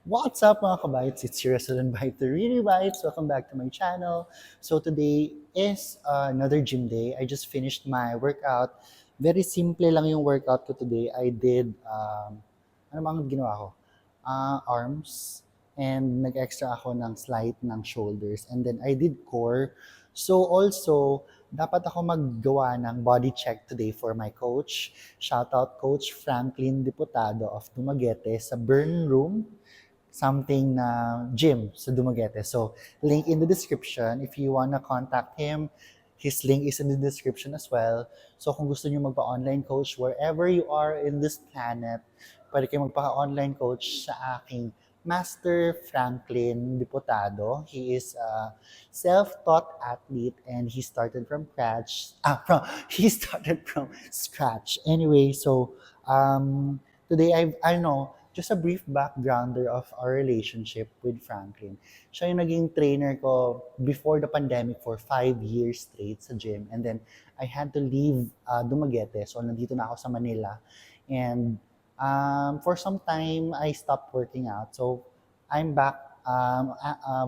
What's up mga kabites? It's your resident biter, Really Bites. Welcome back to my channel. So today is another gym day. I just finished my workout. Very simple lang yung workout ko today. I did, ano bang ginawa ko? Arms. And nag-extra ako ng slight ng shoulders. And then I did core. So also, dapat ako maggawa ng body check today for my coach. Shout out Coach Franklin Diputado of Dumaguete sa Burn Room something na gym sa Dumaguete. So, link in the description. If you wanna contact him, his link is in the description as well. So, kung gusto niyo magpa-online coach wherever you are in this planet, pwede kayo magpa-online coach sa aking Master Franklin Diputado. He is a self-taught athlete and he started from scratch. He started from scratch. Anyway, so today I know just a brief backgrounder of our relationship with Franklin. Siya yung naging trainer ko before the pandemic for 5 years straight sa gym. And then, I had to leave Dumaguete. So, nandito na ako sa Manila. And for some time, I stopped working out. So, I'm back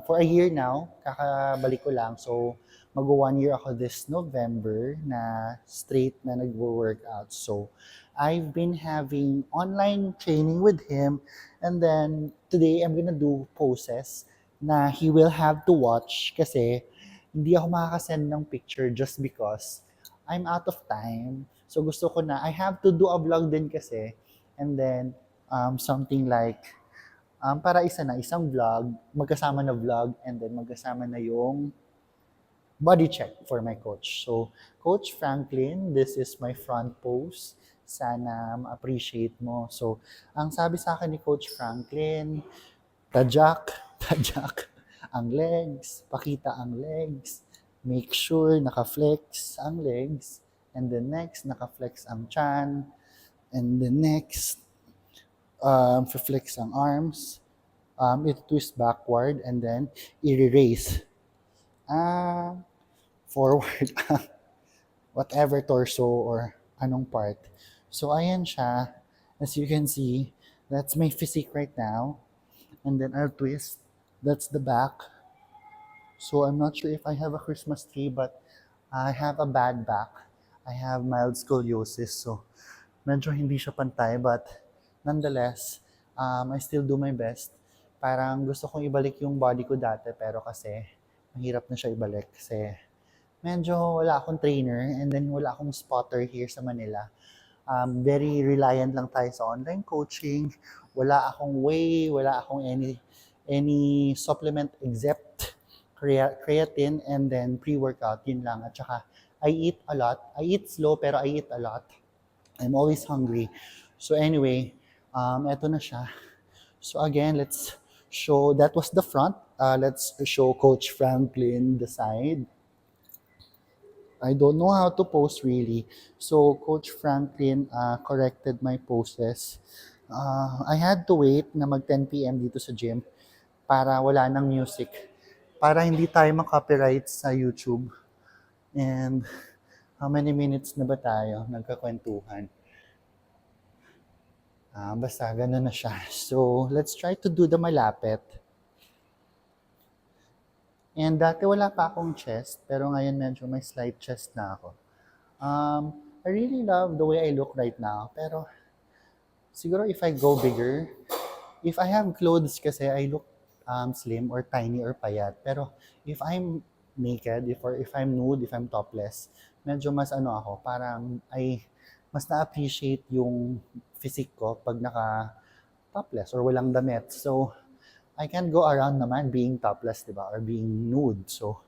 for a year now. Kakabalik ko lang. So, mag-1 year ako this November na straight na nag-workout. So, I've been having online training with him, and then today I'm gonna do poses na he will have to watch kasi hindi ako makakasend ng picture just because I'm out of time. So gusto ko na, I have to do a vlog din kasi, and then something like, para isang vlog, magkasama na vlog, and then magkasama na yung body check for my coach. So, Coach Franklin, this is my front pose. Sana ma-appreciate mo. So, ang sabi sa akin ni Coach Franklin, tadyak, tadyak ang legs, pakita ang legs, make sure naka-flex ang legs, and then next, naka-flex ang chan, and then next, flex ang arms, it-twist backward, and then i-raise. Forward whatever torso or anong part. So, ayan siya. As you can see, that's my physique right now. And then I'll twist. That's the back. So, I'm not sure if I have a Christmas tree, but I have a bad back. I have mild scoliosis. So, medyo hindi siya pantay. But, nonetheless, I still do my best. Parang gusto kong ibalik yung body ko dati. Pero kasi, mahirap na siya ibalik. Kasi, medyo wala akong trainer and then wala akong spotter here sa Manila. Very reliant lang tayo sa online coaching. Wala akong whey, wala akong any supplement except creatine and then pre-workout, yun lang. At saka, I eat a lot. I eat slow pero I eat a lot. I'm always hungry. So anyway, eto na siya. So again, let's show, that was the front. Let's show Coach Franklin the side. I don't know how to pose really. So Coach Franklin corrected my poses. I had to wait na mag 10 p.m. dito sa gym para wala ng music. Para hindi tayo makopyright sa YouTube. And how many minutes na ba tayo nagkakwentuhan? Basta ganun na siya. So let's try to do the malapit. And dati wala pa akong chest, pero ngayon medyo may slight chest na ako. I really love the way I look right now, pero siguro if I go bigger, if I have clothes kasi I look slim or tiny or payat. Pero if I'm naked, if I'm nude, if I'm topless, medyo mas ano ako, parang mas na-appreciate yung physique ko pag naka topless or walang damit. So, I can go around naman being topless, di ba? Or being nude. So,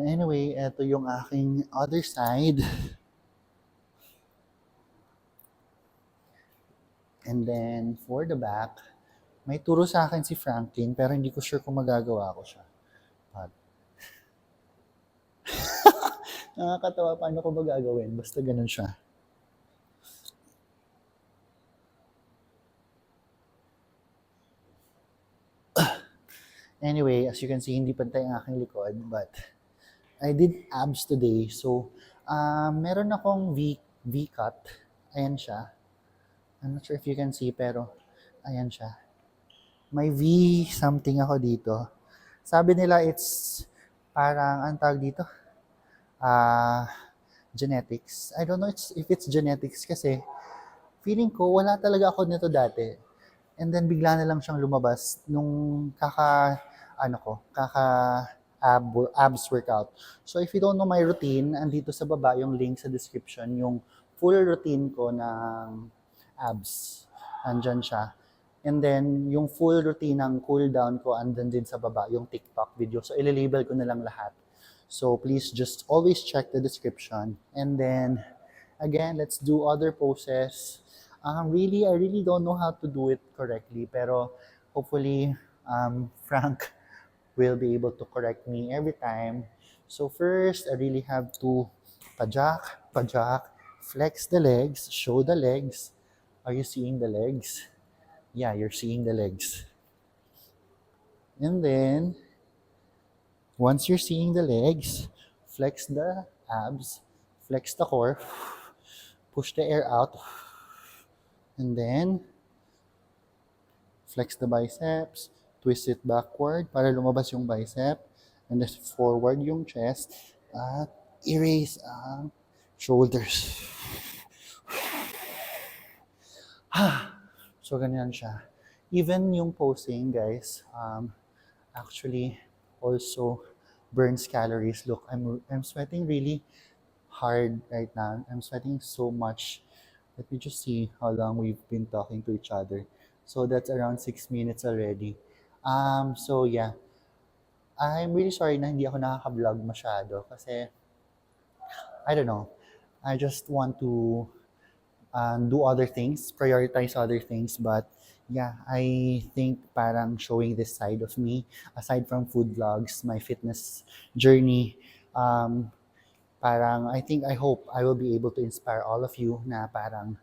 anyway, eto yung aking other side. And then, for the back, may turo sa akin si Franklin, pero hindi ko sure kung magagawa ko siya. But, nakakatawa, paano ko ba gagawin? Basta ganun siya. Anyway, as you can see, hindi pantay ang aking likod, but I did abs today. So, meron akong V-cut. Ayan siya. I'm not sure if you can see, pero ayan siya. May V something ako dito. Sabi nila it's parang, ang tawag dito? Ah, genetics. I don't know if it's genetics kasi feeling ko wala talaga ako nito dati. And then bigla na lang siyang lumabas nung abs workout. So if you don't know my routine, andito sa baba yung link sa description, yung full routine ko ng abs. Andyan siya. And then, yung full routine ng cool down ko, andun din sa baba, yung TikTok video. So, ililabel ko na lang lahat. So, please just always check the description. And then, again, let's do other poses. I really don't know how to do it correctly. Pero, hopefully, Frank will be able to correct me every time. So, first, I really have to pajak, flex the legs, show the legs. Are you seeing the legs? Yeah, you're seeing the legs. And then, once you're seeing the legs, flex the abs, flex the core, push the air out, and then flex the biceps, twist it backward para lumabas yung bicep, and then forward yung chest, at erase ang shoulders. So, ganyan siya. Even yung posing, guys, actually also burns calories. Look, I'm sweating really hard right now. I'm sweating so much. Let me just see how long we've been talking to each other. So that's around 6 minutes already. So yeah, I'm really sorry na hindi ako nakaka-vlog masyado kasi I don't know. I just want to do other things, prioritize other things. But yeah, I think parang showing this side of me, aside from food vlogs, my fitness journey, um, parang I hope I will be able to inspire all of you na parang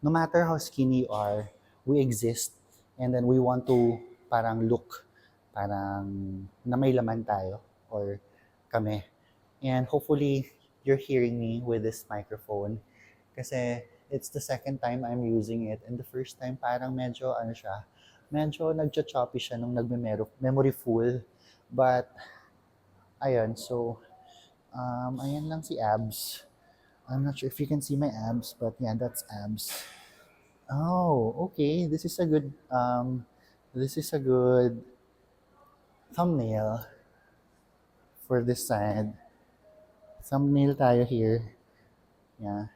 no matter how skinny you are, we exist and then we want to parang look parang na may laman tayo or kami. And hopefully you're hearing me with this microphone kasi it's the second time I'm using it and the first time parang medyo medyo nagcha-choppy siya nung memory full. But ayun, so ayan lang si abs. I'm not sure if you can see my abs, but yeah, that's abs. Oh, okay. This is a good thumbnail for this side. Thumbnail tayo here. Yeah.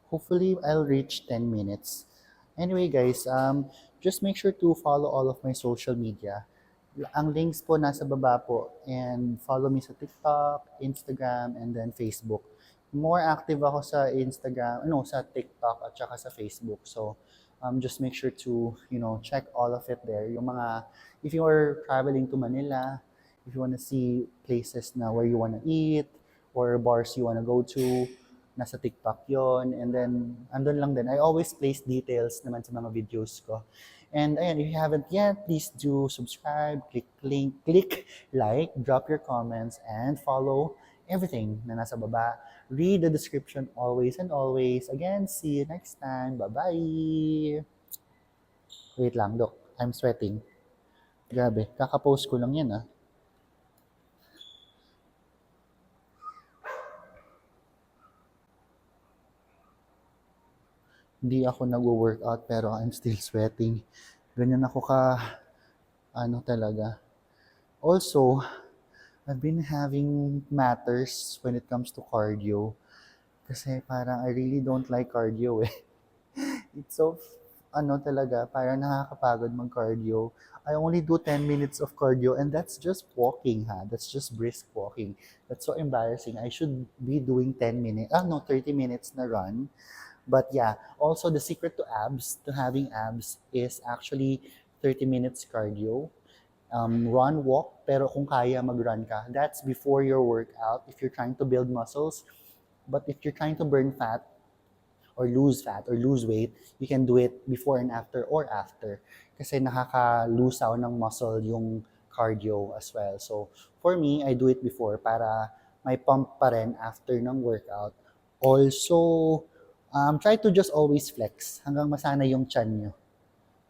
Hopefully, I'll reach 10 minutes. Anyway, guys, just make sure to follow all of my social media. Ang links po nasa baba po. And follow me sa TikTok, Instagram, and then Facebook. More active ako sa Instagram, no, sa TikTok at saka sa Facebook. So, just make sure to, check all of it there. If you are traveling to Manila, if you want to see places na where you want to eat, or bars you want to go to, nasa TikTok yon. And then, andun lang din. I always place details naman sa mga videos ko. And ayan, if you haven't yet, please do subscribe, click like, drop your comments, and follow everything na nasa baba. Read the description always and always. Again, see you next time. Bye-bye! Wait lang, look. I'm sweating. Grabe, kakapost ko lang yan ah. Hindi ako nagwo-workout pero I'm still sweating. Ganyan ako talaga. Also, I've been having matters when it comes to cardio. Kasi parang I really don't like cardio eh. It's so, talaga, parang nakakapagod mag-cardio. I only do 10 minutes of cardio and that's just walking ha. That's just brisk walking. That's so embarrassing. I should be doing 10 minutes, 30 minutes na run. But yeah, also the secret to having abs is actually 30 minutes cardio. Run, walk, pero kung kaya mag-run ka, that's before your workout if you're trying to build muscles. But if you're trying to burn fat or lose weight, you can do it before and after or after. Kasi nakaka-lusaw ng muscle yung cardio as well. So for me, I do it before para may pump pa rin after ng workout. Also, Try to just always flex hanggang masanay yung chan nyo.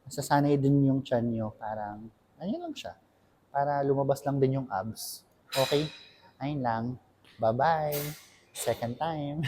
Masasanay din yung chan nyo, parang, ano lang siya, para lumabas lang din yung abs. Okay? Ayun lang. Bye-bye. Second time.